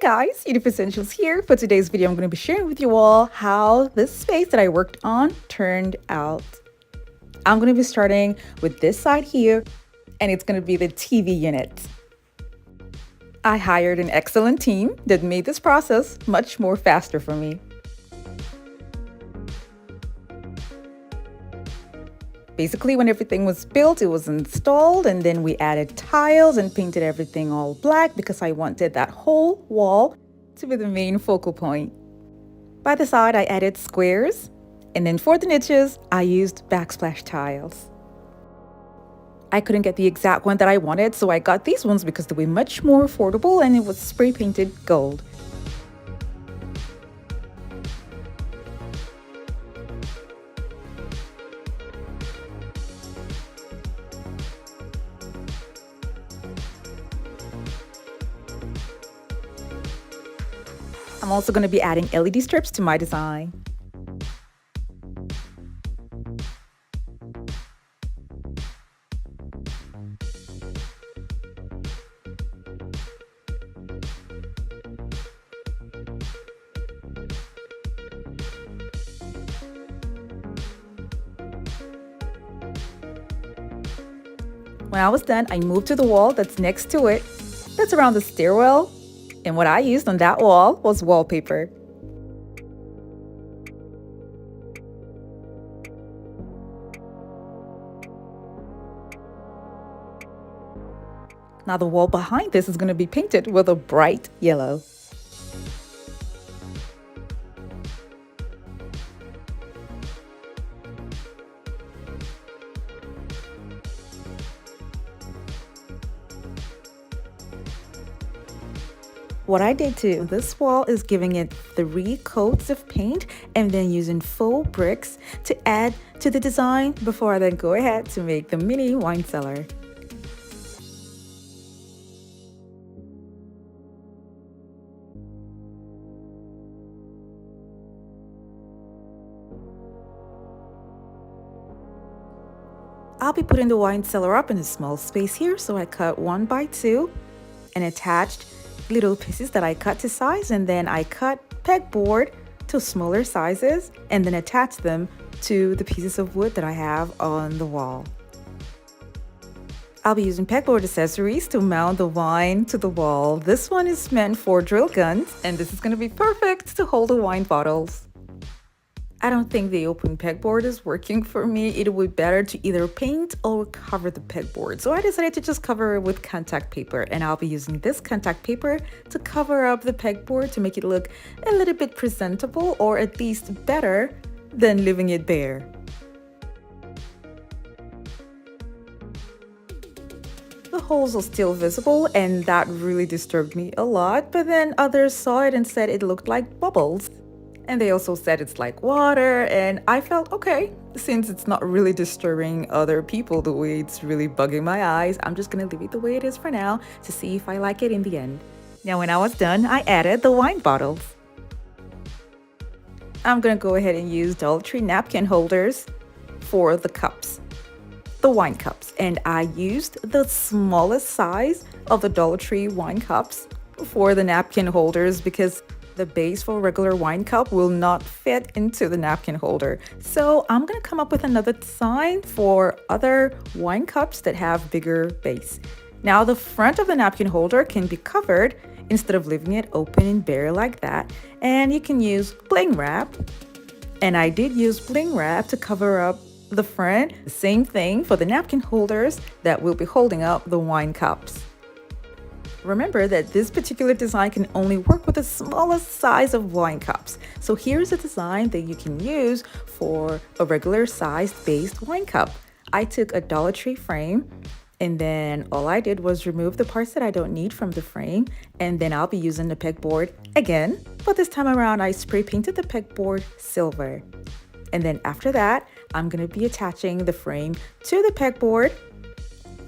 guys, Yoduvh Essentials here. For today's video, I'm going to be sharing with you all how this space that I worked on turned out. I'm going to be starting with this side here, and it's going to be the TV unit. I hired an excellent team that made this process much more faster for me. Basically, when everything was built, it was installed, and then we added tiles and painted everything all black because I wanted that whole wall to be the main focal point. By the side, I added squares, and then for the niches, I used backsplash tiles. I couldn't get the exact one that I wanted, so I got these ones because they were much more affordable and it was spray painted gold. I'm also going to be adding LED strips to my design. When I was done, I moved to the wall that's next to it. That's around the stairwell. And what I used on that wall was wallpaper. Now the wall behind this is going to be painted with a bright yellow. What I did to this wall is giving it 3 coats of paint and then using faux bricks to add to the design before I then go ahead to make the mini wine cellar. I'll be putting the wine cellar up in a small space here, so I cut 1 by 2 and attached little pieces that I cut to size, and then I cut pegboard to smaller sizes and then attach them to the pieces of wood that I have on the wall. I'll be using pegboard accessories to mount the wine to the wall. This one is meant for drill guns, and this is going to be perfect to hold the wine bottles. I don't think the open pegboard is working for me. It would be better to either paint or cover the pegboard. So I decided to just cover it with contact paper, and I'll be using this contact paper to cover up the pegboard to make it look a little bit presentable, or at least better than leaving it bare. The holes are still visible, and that really disturbed me a lot, but then others saw it and said it looked like bubbles. And they also said it's like water, and I felt okay, since it's not really disturbing other people the way it's really bugging my eyes, I'm just gonna leave it the way it is for now to see if I like it in the end. Now when I was done, I added the wine bottles. I'm gonna go ahead and use Dollar Tree napkin holders for the cups, the wine cups, and I used the smallest size of the Dollar Tree wine cups for the napkin holders because the base for a regular wine cup will not fit into the napkin holder. So I'm gonna come up with another design for other wine cups that have bigger base. Now the front of the napkin holder can be covered instead of leaving it open and bare like that. And you can use bling wrap. And I did use bling wrap to cover up the front. The same thing for the napkin holders that will be holding up the wine cups. Remember that this particular design can only work with the smallest size of wine cups. So here's a design that you can use for a regular sized based wine cup. I took a Dollar Tree frame, and then all I did was remove the parts that I don't need from the frame, and then I'll be using the pegboard again, but this time around I spray painted the pegboard silver. And then after that, I'm gonna be attaching the frame to the pegboard.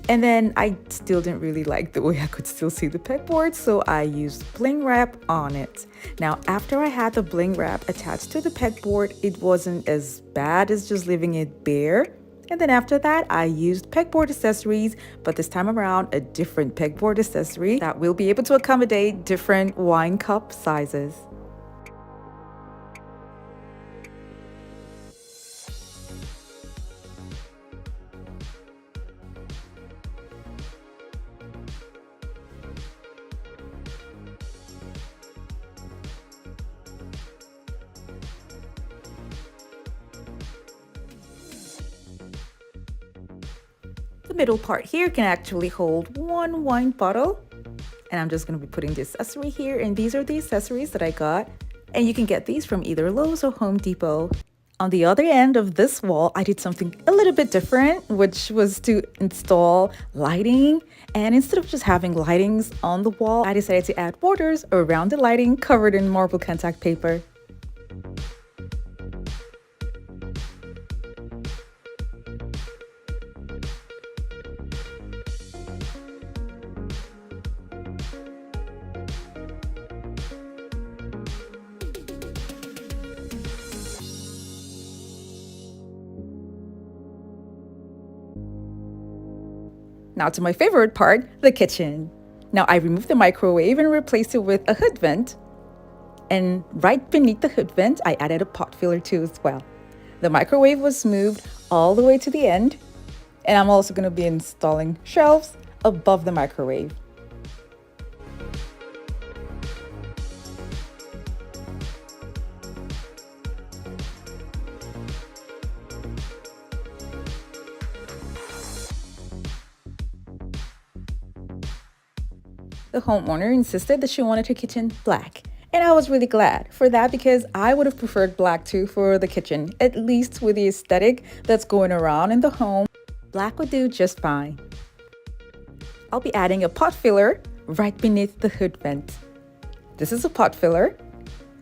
And then I still didn't really like the way I could still see the pegboard, so I used bling wrap on it. Now, after I had the bling wrap attached to the pegboard, it wasn't as bad as just leaving it bare. And then after that, I used pegboard accessories, but this time around, a different pegboard accessory that will be able to accommodate different wine cup sizes. The middle part here can actually hold one wine bottle. And I'm just going to be putting the accessory here. And these are the accessories that I got. And you can get these from either Lowe's or Home Depot. On the other end of this wall, I did something a little bit different, which was to install lighting. And instead of just having lightings on the wall, I decided to add borders around the lighting covered in marble contact paper. Now to my favorite part, the kitchen. Now I removed the microwave and replaced it with a hood vent. And right beneath the hood vent, I added a pot filler too as well. The microwave was moved all the way to the end. And I'm also going to be installing shelves above the microwave. The homeowner insisted that she wanted her kitchen black. And I was really glad for that because I would have preferred black too for the kitchen, at least with the aesthetic that's going around in the home. Black would do just fine. I'll be adding a pot filler right beneath the hood vent. This is a pot filler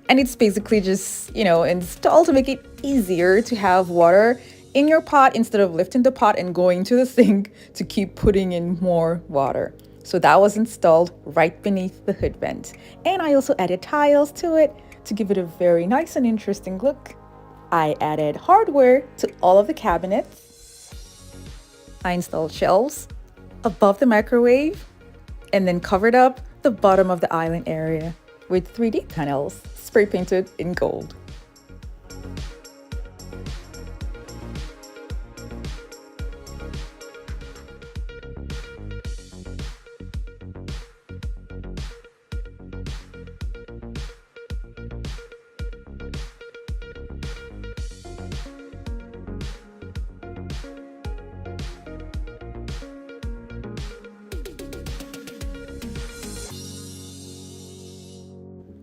and it's basically just, installed to make it easier to have water in your pot instead of lifting the pot and going to the sink to keep putting in more water. So that was installed right beneath the hood vent. And I also added tiles to it to give it a very nice and interesting look. I added hardware to all of the cabinets. I installed shelves above the microwave and then covered up the bottom of the island area with 3D panels spray painted in gold.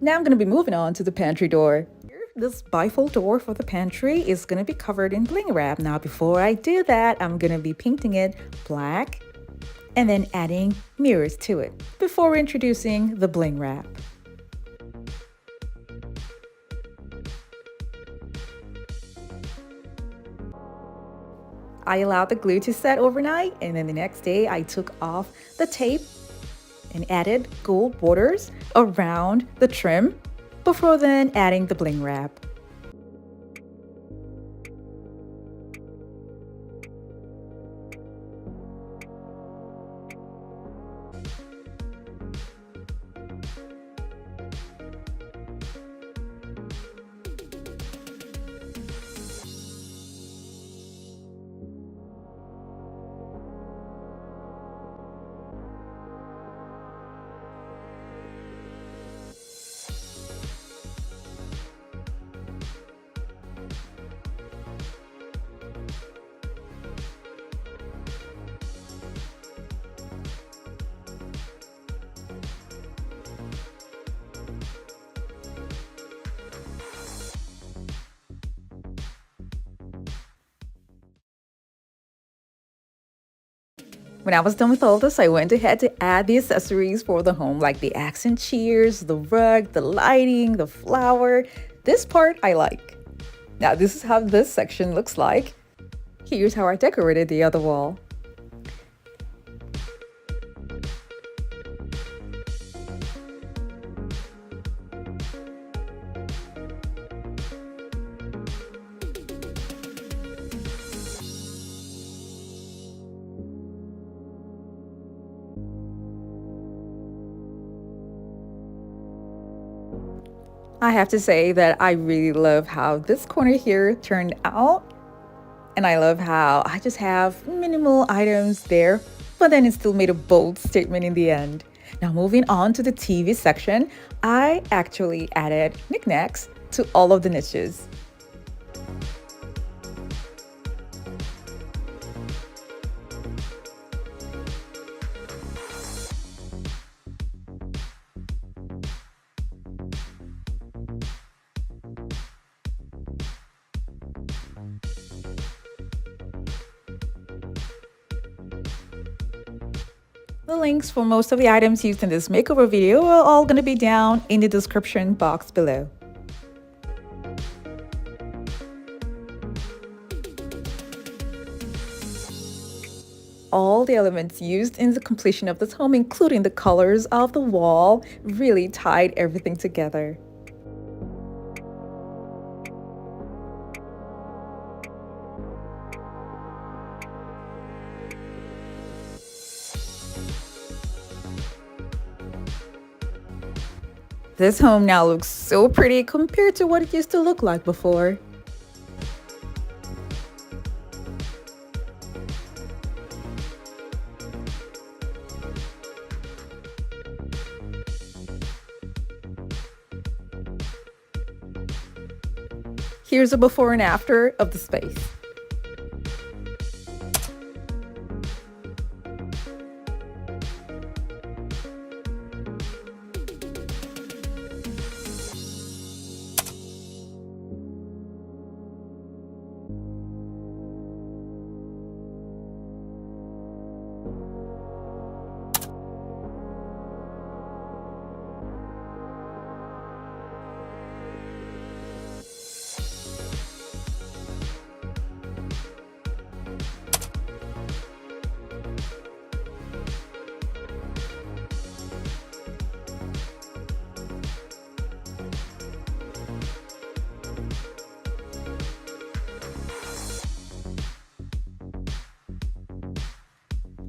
Now I'm going to be moving on to the pantry door. This bifold door for the pantry is going to be covered in bling wrap. Now before I do that, I'm going to be painting it black and then adding mirrors to it before introducing the bling wrap. I allowed the glue to set overnight and then the next day I took off the tape and added gold borders around the trim before then adding the bling wrap. When I was done with all this, I went ahead to add the accessories for the home, like the accent chairs, the rug, the lighting, the flower. This part I like. Now this is how this section looks like. Here's how I decorated the other wall. I have to say that I really love how this corner here turned out. And I love how I just have minimal items there, but then it still made a bold statement in the end. Now moving on to the TV section, I actually added knickknacks to all of the niches. The links for most of the items used in this makeover video are all going to be down in the description box below. All the elements used in the completion of this home, including the colors of the wall, really tied everything together. This home now looks so pretty compared to what it used to look like before. Here's a before and after of the space.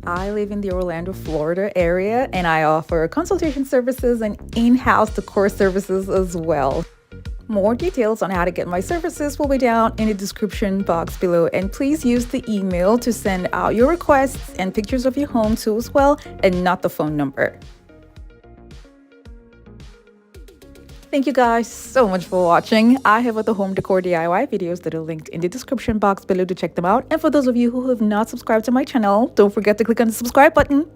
I live in the Orlando, Florida area, and I offer consultation services and in-house decor services as well. More details on how to get my services will be down in the description box below, and please use the email to send out your requests and pictures of your home too as well, and not the phone number. Thank you guys so much for watching. I have other home decor DIY videos that are linked in the description box below to check them out. And for those of you who have not subscribed to my channel, don't forget to click on the subscribe button